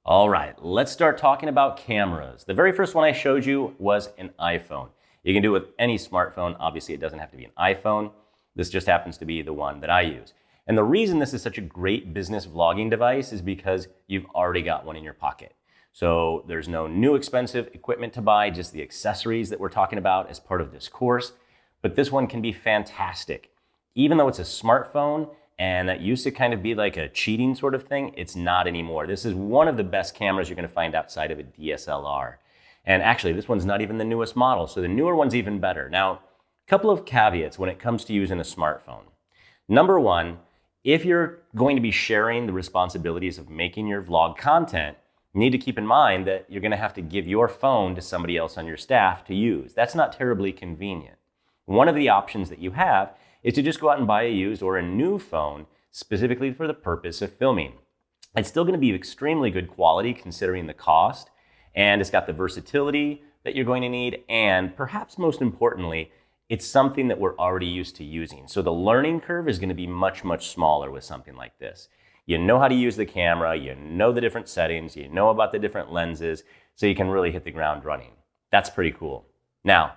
All right, let's start talking about cameras. The very first one I showed you was an iPhone. You can do it with any smartphone. Obviously, it doesn't have to be an iPhone. This just happens to be the one that I use. And the reason this is such a great business vlogging device is because you've already got one in your pocket. So there's no new expensive equipment to buy, just the accessories that we're talking about as part of this course. But this one can be fantastic. Even though it's a smartphone, and that used to kind of be like a cheating sort of thing, it's not anymore. This is one of the best cameras you're gonna find outside of a DSLR. And actually, this one's not even the newest model, so the newer one's even better. Now, a couple of caveats when it comes to using a smartphone. Number one, if you're going to be sharing the responsibilities of making your vlog content, you need to keep in mind that you're gonna have to give your phone to somebody else on your staff to use. That's not terribly convenient. One of the options that you have is to just go out and buy a used or a new phone specifically for the purpose of filming. It's still going to be extremely good quality considering the cost, and it's got the versatility that you're going to need, and perhaps most importantly, it's something that we're already used to using. So the learning curve is going to be much, much smaller with something like this. You know how to use the camera, you know the different settings, you know about the different lenses, so you can really hit the ground running. That's pretty cool. Now,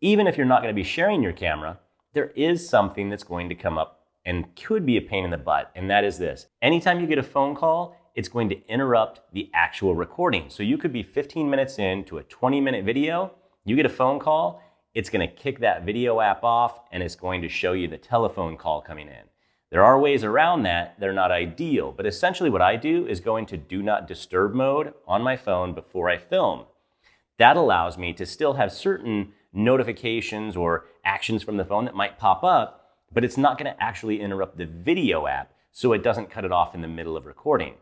even if you're not going to be sharing your camera, there is something that's going to come up and could be a pain in the butt, and that is this. Anytime you get a phone call, it's going to interrupt the actual recording. So you could be 15 minutes into a 20-minute video, you get a phone call, it's going to kick that video app off, and it's going to show you the telephone call coming in. There are ways around that. They're not ideal, but essentially what I do is go into do not disturb mode on my phone before I film. That allows me to still have certain notifications or actions from the phone that might pop up, but it's not going to actually interrupt the video app, so it doesn't cut it off in the middle of recording.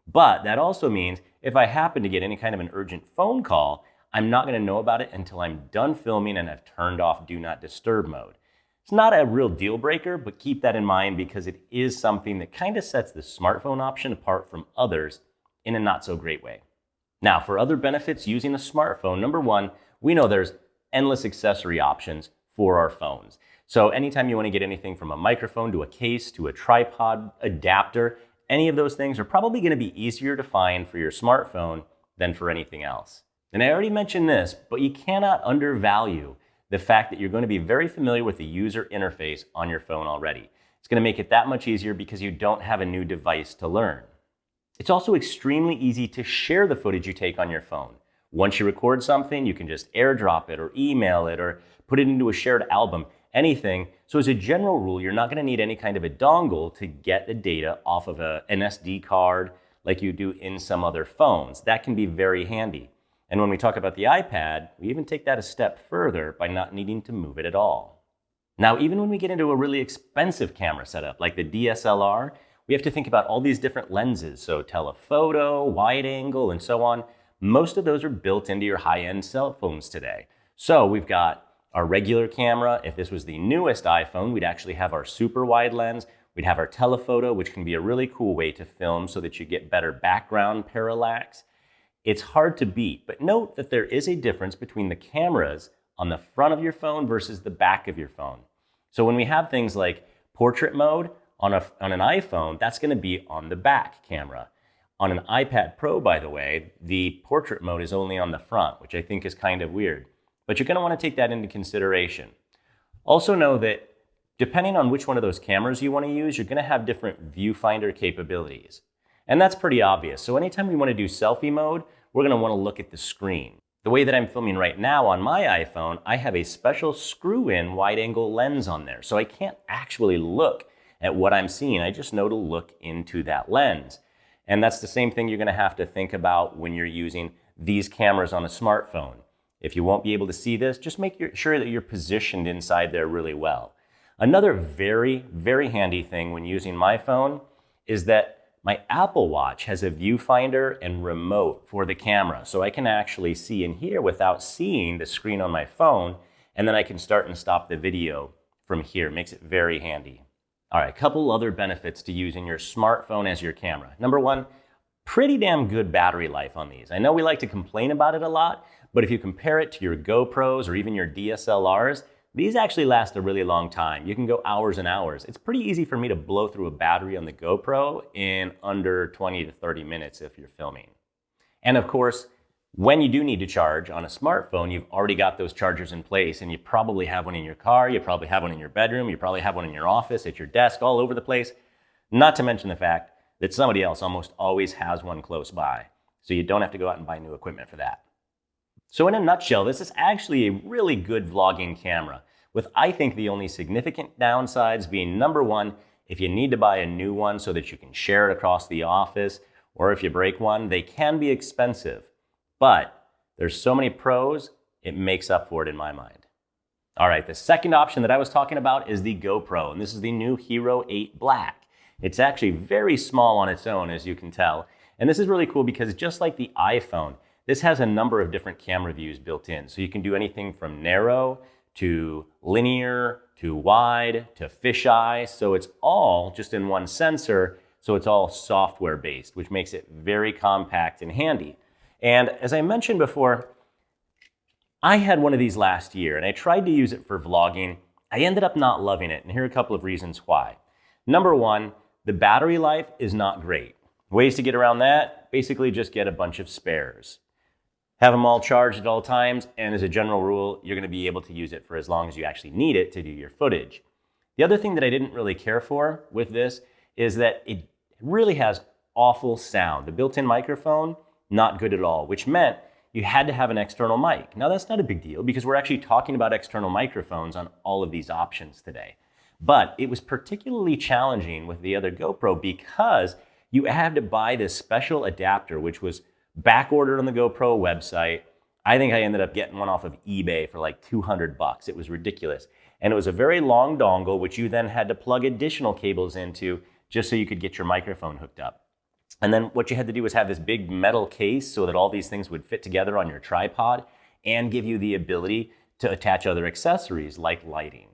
But that also means if I happen to get any kind of an urgent phone call, I'm not going to know about it until I'm done filming and I've turned off do not disturb mode. It's not a real deal breaker, but keep that in mind because it is something that kind of sets the smartphone option apart from others in a not so great way. Now, for other benefits using a smartphone, number one, we know there's endless accessory options for our phones. So anytime you want to get anything from a microphone to a case to a tripod adapter, any of those things are probably going to be easier to find for your smartphone than for anything else. And I already mentioned this, but you cannot undervalue the fact that you're going to be very familiar with the user interface on your phone already. It's going to make it that much easier because you don't have a new device to learn. It's also extremely easy to share the footage you take on your phone. Once you record something, you can just airdrop it or email it or put it into a shared album, anything. So as a general rule, you're not going to need any kind of a dongle to get the data off of an SD card like you do in some other phones. That can be very handy. And when we talk about the iPad, we even take that a step further by not needing to move it at all. Now, even when we get into a really expensive camera setup like the DSLR, we have to think about all these different lenses. So telephoto, wide angle, and so on. Most of those are built into your high-end cell phones today. So we've got our regular camera. If this was the newest iPhone, we'd actually have our super wide lens. We'd have our telephoto, which can be a really cool way to film so that you get better background parallax. It's hard to beat, but note that there is a difference between the cameras on the front of your phone versus the back of your phone. So when we have things like portrait mode on an iPhone, that's going to be on the back camera. On an iPad Pro, by the way, the portrait mode is only on the front, which I think is kind of weird. But you're going to want to take that into consideration. Also know that depending on which one of those cameras you want to use, you're going to have different viewfinder capabilities. And that's pretty obvious. So anytime we want to do selfie mode, we're going to want to look at the screen. The way that I'm filming right now on my iPhone, I have a special screw-in wide-angle lens on there. So I can't actually look at what I'm seeing. I just know to look into that lens. And that's the same thing you're going to have to think about when you're using these cameras on a smartphone. If you won't be able to see this, just make sure that you're positioned inside there really well. Another very, very handy thing when using my phone is that my Apple Watch has a viewfinder and remote for the camera. So I can actually see in here without seeing the screen on my phone, and then I can start and stop the video from here. It makes it very handy. All right, a couple other benefits to using your smartphone as your camera. Number one, pretty damn good battery life on these. I know we like to complain about it a lot, but if you compare it to your GoPros or even your DSLRs, these actually last a really long time. You can go hours and hours. It's pretty easy for me to blow through a battery on the GoPro in under 20 to 30 minutes if you're filming. And of course, when you do need to charge on a smartphone, you've already got those chargers in place, and you probably have one in your car, you probably have one in your bedroom, you probably have one in your office, at your desk, all over the place. Not to mention the fact that somebody else almost always has one close by. So you don't have to go out and buy new equipment for that. So in a nutshell, this is actually a really good vlogging camera, with I think the only significant downsides being, number one, if you need to buy a new one so that you can share it across the office, or if you break one, they can be expensive. But there's so many pros, it makes up for it in my mind. All right, the second option that I was talking about is the GoPro, and this is the new Hero 8 Black. It's actually very small on its own, as you can tell. And this is really cool because just like the iPhone, this has a number of different camera views built in. So you can do anything from narrow to linear to wide to fisheye. So it's all just in one sensor. So it's all software based, which makes it very compact and handy. And as I mentioned before, I had one of these last year and I tried to use it for vlogging. I ended up not loving it, and here are a couple of reasons why. Number one, the battery life is not great. Ways to get around that, basically just get a bunch of spares. Have them all charged at all times, and as a general rule, you're going to be able to use it for as long as you actually need it to do your footage. The other thing that I didn't really care for with this is that it really has awful sound. The built-in microphone, not good at all, which meant you had to have an external mic. Now that's not a big deal because we're actually talking about external microphones on all of these options today. But it was particularly challenging with the other GoPro because you had to buy this special adapter, which was back ordered on the GoPro website. I think I ended up getting one off of eBay for like $200. It was ridiculous. And it was a very long dongle, which you then had to plug additional cables into just so you could get your microphone hooked up. And then what you had to do was have this big metal case so that all these things would fit together on your tripod and give you the ability to attach other accessories like lighting.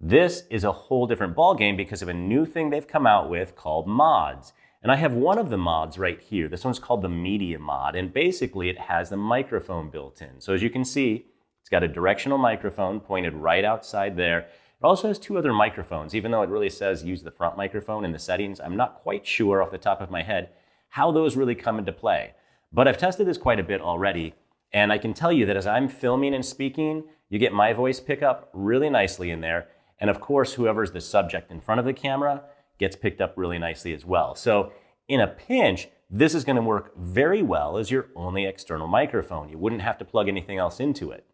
This is a whole different ballgame because of a new thing they've come out with called mods. And I have one of the mods right here. This one's called the media mod. And basically it has the microphone built in. So as you can see, it's got a directional microphone pointed right outside there. It also has two other microphones, even though it really says use the front microphone in the settings. I'm not quite sure off the top of my head how those really come into play. But I've tested this quite a bit already. And I can tell you that as I'm filming and speaking, you get my voice pick up really nicely in there. And of course, whoever's the subject in front of the camera gets picked up really nicely as well. So in a pinch, this is going to work very well as your only external microphone. You wouldn't have to plug anything else into it.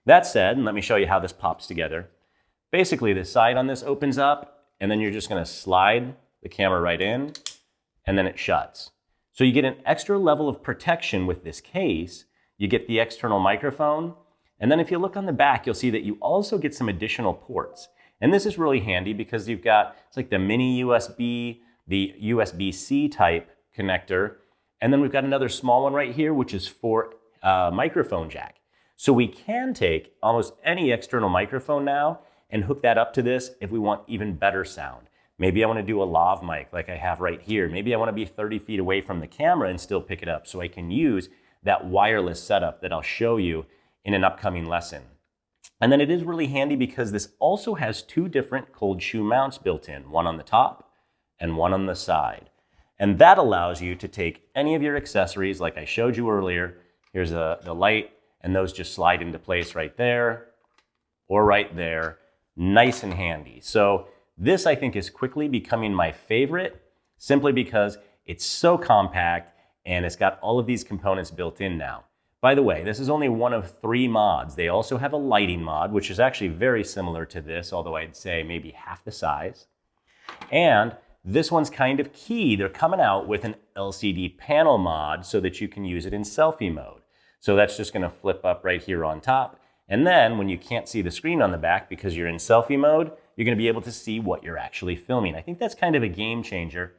That said, and let me show you how this pops together. Basically, the side on this opens up, and then you're just going to slide the camera right in, and then it shuts. So you get an extra level of protection with this case. You get the external microphone, and then if you look on the back, you'll see that you also get some additional ports. And this is really handy because you've got, it's like the mini USB, the USB-C type connector, and then we've got another small one right here, which is for microphone jack. So we can take almost any external microphone now and hook that up to this if we want even better sound. Maybe I want to do a lav mic like I have right here. Maybe I want to be 30 feet away from the camera and still pick it up so I can use that wireless setup that I'll show you in an upcoming lesson. And then it is really handy because this also has two different cold shoe mounts built in, one on the top and one on the side. And that allows you to take any of your accessories like I showed you earlier. Here's the light, and those just slide into place right there or right there. Nice and handy. So this I think is quickly becoming my favorite simply because it's so compact and it's got all of these components built in now. By the way, this is only one of 3 mods. They also have a lighting mod, which is actually very similar to this, although I'd say maybe half the size. And this one's kind of key. They're coming out with an LCD panel mod so that you can use it in selfie mode. So that's just going to flip up right here on top. And then when you can't see the screen on the back because you're in selfie mode, you're going to be able to see what you're actually filming. I think that's kind of a game changer.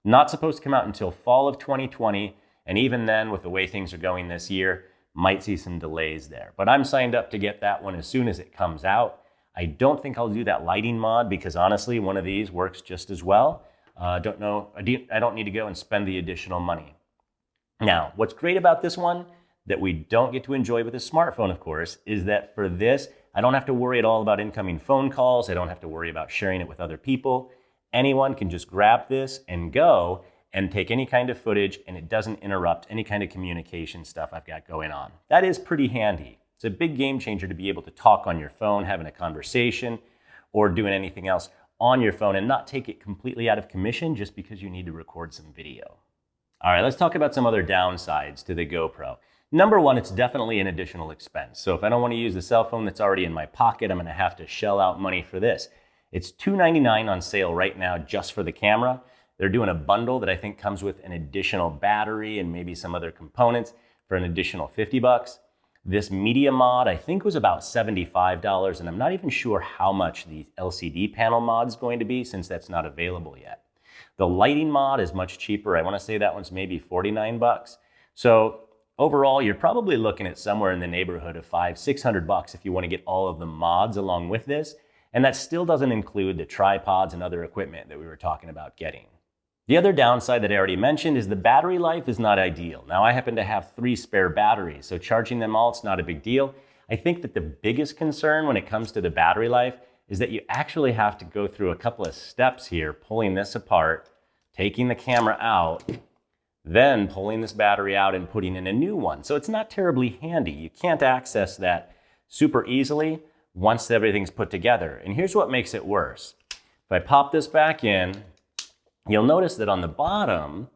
Not supposed to come out until fall of 2020. And even then, with the way things are going this year, might see some delays there. But I'm signed up to get that one as soon as it comes out. I don't think I'll do that lighting mod because honestly, one of these works just as well. I don't need to go and spend the additional money. Now, what's great about this one that we don't get to enjoy with a smartphone, of course, is that for this, I don't have to worry at all about incoming phone calls. I don't have to worry about sharing it with other people. Anyone can just grab this and go and take any kind of footage, and it doesn't interrupt any kind of communication stuff I've got going on. That is pretty handy. It's a big game changer to be able to talk on your phone, having a conversation, or doing anything else on your phone and not take it completely out of commission just because you need to record some video. All right, let's talk about some other downsides to the GoPro. Number one, it's definitely an additional expense. So if I don't want to use the cell phone that's already in my pocket, I'm going to have to shell out money for this. It's $299 on sale right now just for the camera. They're doing a bundle that I think comes with an additional battery and maybe some other components for an additional $50. This media mod I think was about $75, and I'm not even sure how much the LCD panel mod is going to be since that's not available yet. The lighting mod is much cheaper. I want to say that one's maybe $49. So overall, you're probably looking at somewhere in the neighborhood of $500-600 if you want to get all of the mods along with this. And that still doesn't include the tripods and other equipment that we were talking about getting. The other downside that I already mentioned is the battery life is not ideal. Now, I happen to have 3 spare batteries, so charging them all, it's not a big deal. I think that the biggest concern when it comes to the battery life is that you actually have to go through a couple of steps here, pulling this apart, taking the camera out, then pulling this battery out and putting in a new one. So it's not terribly handy. You can't access that super easily once everything's put together. And here's what makes it worse. If I pop this back in, you'll notice that on the bottom,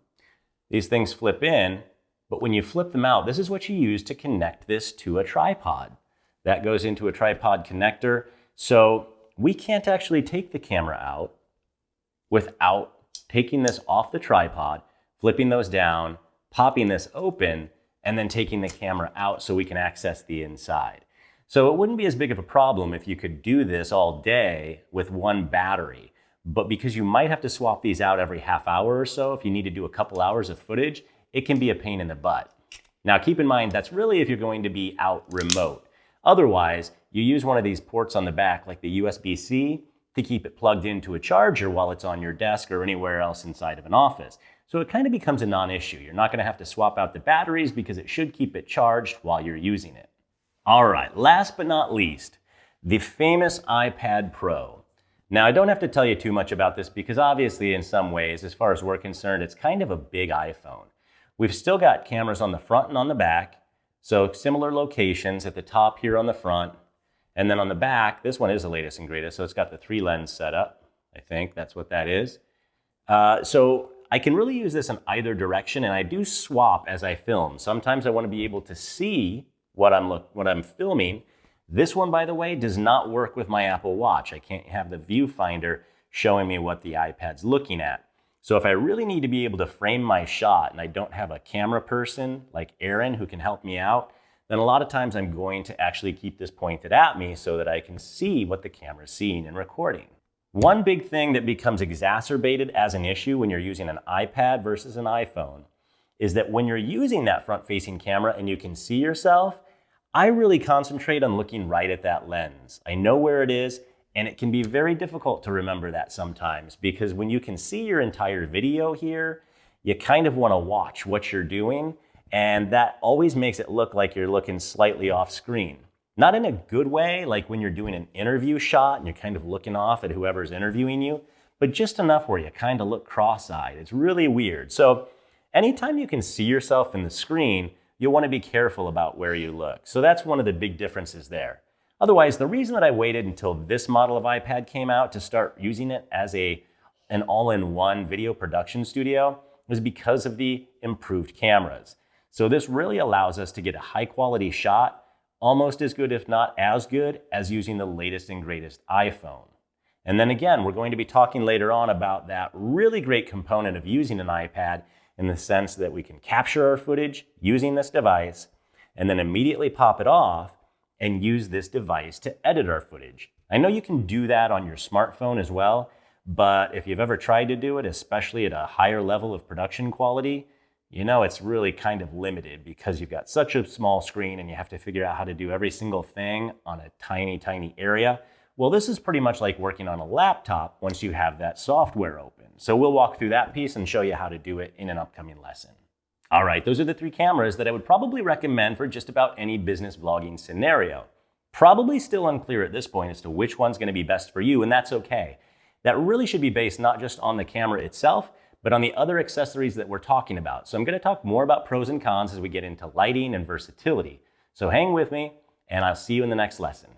these things flip in, but when you flip them out, this is what you use to connect this to a tripod. That goes into a tripod connector. So we can't actually take the camera out without taking this off the tripod, flipping those down, popping this open, and then taking the camera out so we can access the inside. So it wouldn't be as big of a problem if you could do this all day with one battery. But because you might have to swap these out every half hour or so, if you need to do a couple hours of footage, it can be a pain in the butt. Now, keep in mind, that's really if you're going to be out remote. Otherwise, you use one of these ports on the back, like the USB-C, to keep it plugged into a charger while it's on your desk or anywhere else inside of an office. So it kind of becomes a non-issue. You're not going to have to swap out the batteries because it should keep it charged while you're using it. All right, last but not least, the famous iPad Pro. Now, I don't have to tell you too much about this because obviously in some ways, as far as we're concerned, it's kind of a big iPhone. We've still got cameras on the front and on the back, so similar locations at the top here on the front, and then on the back, this one is the latest and greatest, so it's got the 3-lens setup. I think that's what that is. So I can really use this in either direction, and I do swap as I film. Sometimes I want to be able to see what I'm filming. This one, by the way, does not work with my Apple Watch. I can't have the viewfinder showing me what the iPad's looking at. So if I really need to be able to frame my shot and I don't have a camera person like Aaron who can help me out, then a lot of times I'm going to actually keep this pointed at me so that I can see what the camera's seeing and recording. One big thing that becomes exacerbated as an issue when you're using an iPad versus an iPhone is that when you're using that front-facing camera and you can see yourself, I really concentrate on looking right at that lens. I know where it is, and it can be very difficult to remember that sometimes because when you can see your entire video here, you kind of want to watch what you're doing, and that always makes it look like you're looking slightly off screen. Not in a good way, like when you're doing an interview shot and you're kind of looking off at whoever's interviewing you, but just enough where you kind of look cross-eyed. It's really weird. So anytime you can see yourself in the screen, you'll want to be careful about where you look. So that's one of the big differences there. Otherwise, the reason that I waited until this model of iPad came out to start using it as an all-in-one video production studio was because of the improved cameras. So this really allows us to get a high-quality shot, almost as good, if not as good, as using the latest and greatest iPhone. And then again, we're going to be talking later on about that really great component of using an iPad in the sense that we can capture our footage using this device and then immediately pop it off and use this device to edit our footage. I know you can do that on your smartphone as well, but if you've ever tried to do it, especially at a higher level of production quality, you know it's really kind of limited because you've got such a small screen and you have to figure out how to do every single thing on a tiny, tiny area. Well, this is pretty much like working on a laptop once you have that software open. So we'll walk through that piece and show you how to do it in an upcoming lesson. All right, those are the 3 cameras that I would probably recommend for just about any business vlogging scenario. Probably still unclear at this point as to which one's going to be best for you, and that's okay. That really should be based not just on the camera itself, but on the other accessories that we're talking about. So I'm going to talk more about pros and cons as we get into lighting and versatility. So hang with me, and I'll see you in the next lesson.